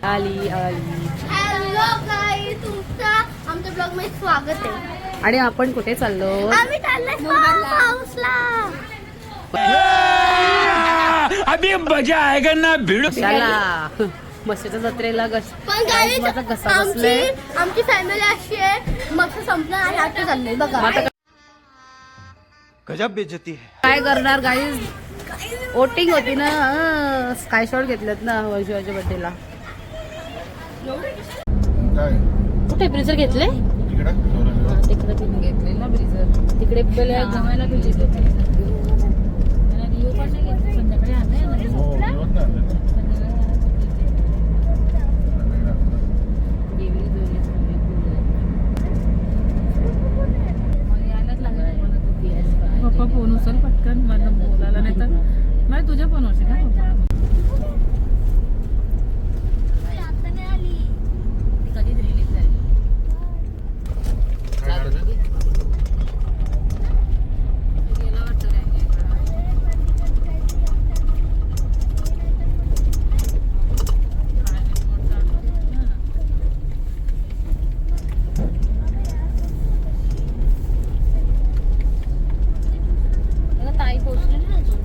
आली आली. हॅलो गाईस, तुमचं आमच्या ब्लॉग मध्ये स्वागत आहे. आणि आपण कुठे चाललो? आम्ही चाललोय फार्म हाऊसला. अभी मजा आएगा ना भिड़ो. चला म्हशीच्या जत्रेला पण गाईस माझा घसा बसलाय. आमची फॅमिली अशी आहे, मस्त संपलं आणि आता चाललोय बघा. गजब बेइज्जती है. काय करणार गाईज? वोटिंग होती ना, स्काय शॉट घेतलेत ना वैशिवाच्या बर्थडेला. कुठे ब्रिजर घेतले? तिकडे घेतले ना ब्रिजर. तिकडे गव्हायला पप्पा फोन उचल पटकन, मला बोलायला नाही तर मला तुझ्या फोन होते का? कधीच रिलीज झाली. गेला वाटतं ताई पोहोचले ना अजून.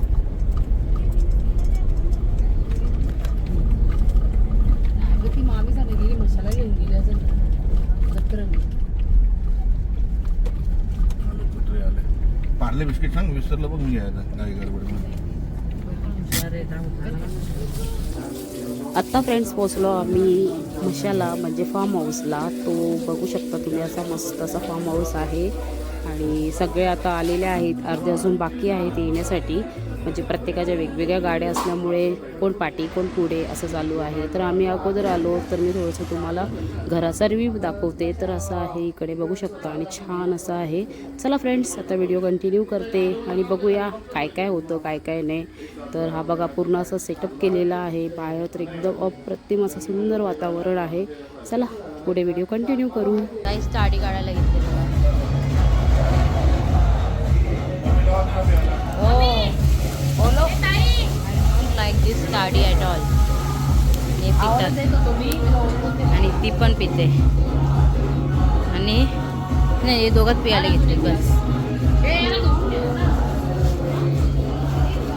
ती मामी झाली गेली, मसाला घेऊन गेली अजून पार्ले बिस्किट सांग, विसरलं बघ मी काही गडबडमध्ये. आत्ता फ्रेंड्स पोहोचलो आम्ही मशाला म्हणजे फार्म हाऊसला. तो बघू शकता तुम्ही, असा मस्त असा फार्म हाऊस आहे. आणि सगळे आता आलेले आहेत, अर्धे अजून बाकी आहेत येण्यासाठी. म्हणजे प्रत्येकाच्या वेगवेगळ्या गाड्या असल्यामुळे कोण पाठी कोण पुढे असं चालू आहे. तर आम्ही अगोदर आलो, तर मी थोडंसं तुम्हाला घराचा रिव्ह्यू दाखवते. तर असं आहे, इकडे बघू शकता आणि छान असं आहे. चला फ्रेंड्स, आता व्हिडिओ कंटिन्यू करते आणि बघूया काय काय होतं काय काय नाही. तर हा बघा पूर्ण असं सेटअप केलेला आहे. बाहेर तर एकदम अप्रतिम असं सुंदर वातावरण आहे. चला पुढे व्हिडिओ कंटिन्यू करू. काही स्टाडी काढायला घेतले like this study at all. हे पितात आणि ती पण पिते. आणि नाही, हे दोघंच पियाला घेतले बस.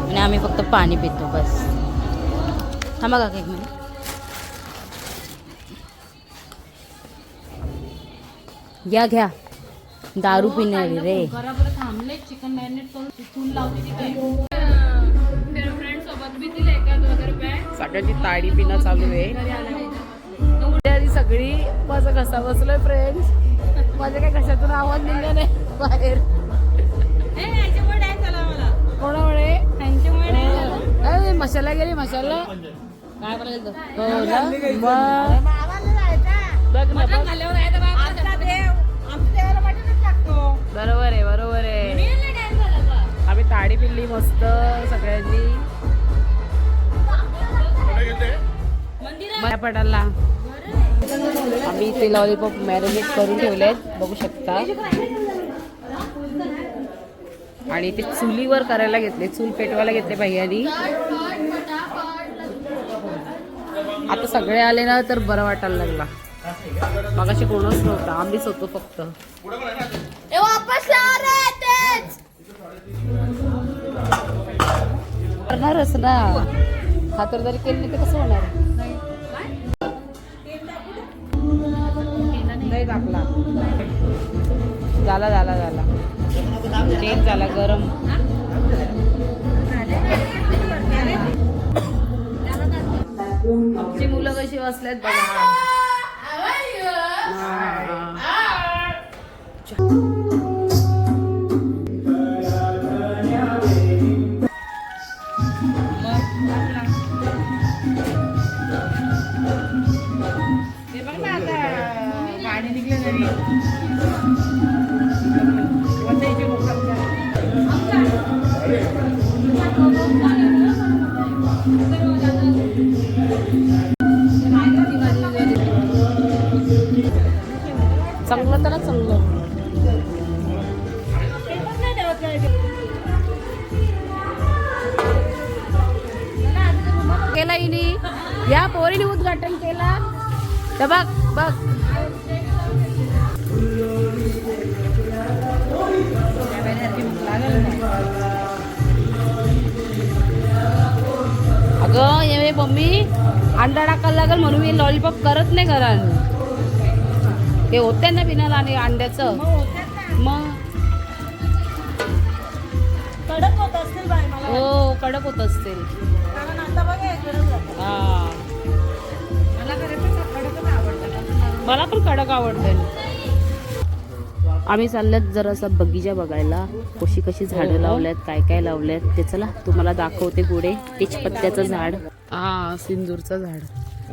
आणि आम्ही फक्त पाणी पितो बस. थांबा का एक मिनिट. या घ्या दारू पिणारी रे. थांबले चिकन मॅरिनेट करून तिथून लावते. सगळ्याची ताडी पिणं चालू आहे. सगळी माझा घसा बसलोय फ्रेंड्स. माझ्या काय घशातून आवाज निघला नाही बाहेर. कोणामुळे मसाला गेली मसाला काय बोलायचं. बरोबर आहे बरोबर आहे. आम्ही ताडी पिल्ली मस्त सगळ्यांनी पडायला. आम्ही ते लॉलीपॉप मॅरिनेट करून ठेवलेत बघू शकता. आणि ते चुलीवर करायला घेतले, चूल पेटवायला घेतले भैयानी. आता सगळे आले ना तर बरं वाटायला लागला. मगाशी कोणच नव्हता, आम्हीच होतो फक्त. करणारच ना, खातरदारी केली नाही तर कसं होणार. नाही टाकला. झाला झाला झाला तेल झाला गरम. आमची मुलं कशी बसल्यात बघा. गाडी निघले घरी. चांगलं तर चांगलं. या पोरीने उद्घाटन केला तर बघ बघ. अगं ये मम्मी अंडा टाकायला लागेल म्हणून मी लॉलीपॉप करत नाही घरात. ते होते ना बिना आणि अंड्याचं मग कडक होत असतील बाय मला हो कडक होत असतील. कारण आता बघा गरज झाली. हा मला पण कडक आवडतं. आम्ही चालल्यात जरासं बगीचा बघायला. कशी कशी झाडं लावल्यात काय काय लावल्यात ते चला तुम्हाला दाखवते. पुढे तेजपत्त्याचं झाड हा सिंदूरचं झाड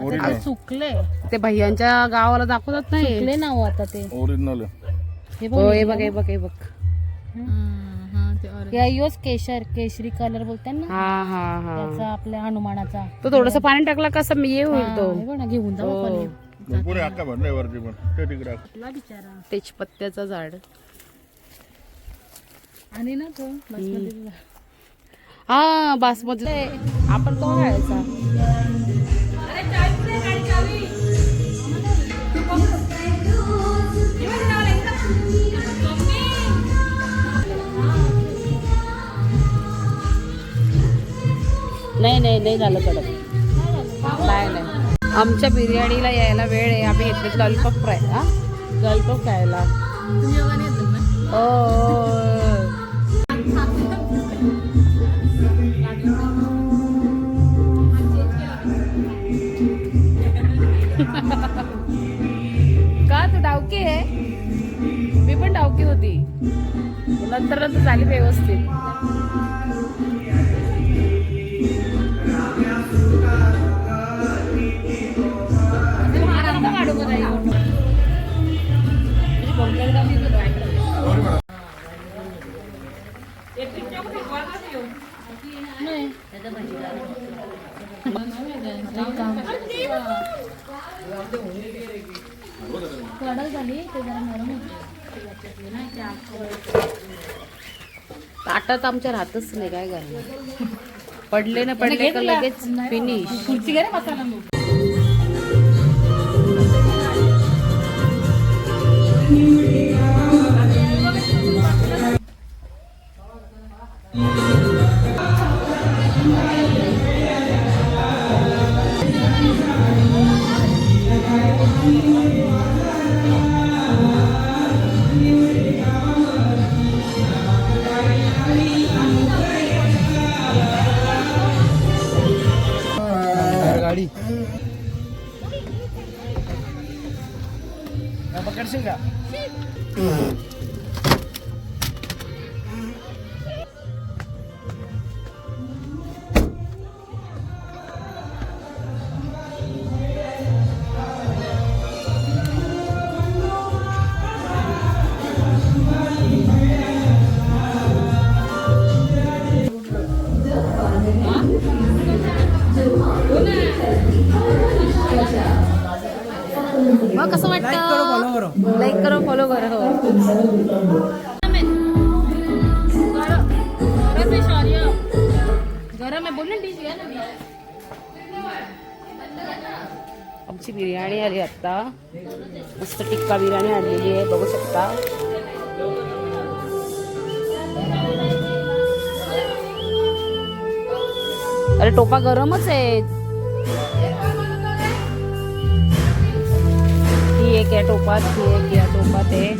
ओरिजिनल सुकले ते भैयांच्या गावाला दाखवतात नाही. सुकले ना हो आता ते ओरिजिनल हे हो हे बघ हे बघ हे बघ. या योच केशरी कलर बोलतात ना हा हा हा त्याचा आपल्या हनुमानाचा तो थोडस पाणी टाकला कसं मी ये होईल तो. हे बघ ना घेऊन जाऊ हो. आपण. पुरे अक्का भरलाय वरती पण ते तिकडे आहे. कुठला बिचारा तेजपत्त्याचं झाड आणि ना तो बासमती हा बासमती आपण तो खायचा. नाही नाही नाही झालं कडक. नाही नाही आमच्या बिर्याणीला यायला वेळ आहे. आम्ही घेतले लॉलीपॉप फ्राय. हा लॉलीपॉप खायला तुम्ही योगा नाही येत ना ओ का तू डावकी आहे. मी पण डावकी होती नंतर नंतर झाली व्यवस्थित. कडक झाली ते जरा नरम ताटात आमच्या राहतच नाही काय घालणं. पडले ना पडले का लगेच फिनिश. खुर्ची घे रे मसाला मग. गाडी पकडशील का? मग कसं वाटतं. लाईक करो फॉलो करा. हो गरम आहे बोल ना डिश घ्या ना. आमची बिर्याणी आली आता. मस्त टिक्का बिर्याणी आणलेली आहे बघू शकता. अरे टोपा गरमच आहे. ही एक या टोपात ही एक या टोपात आहे.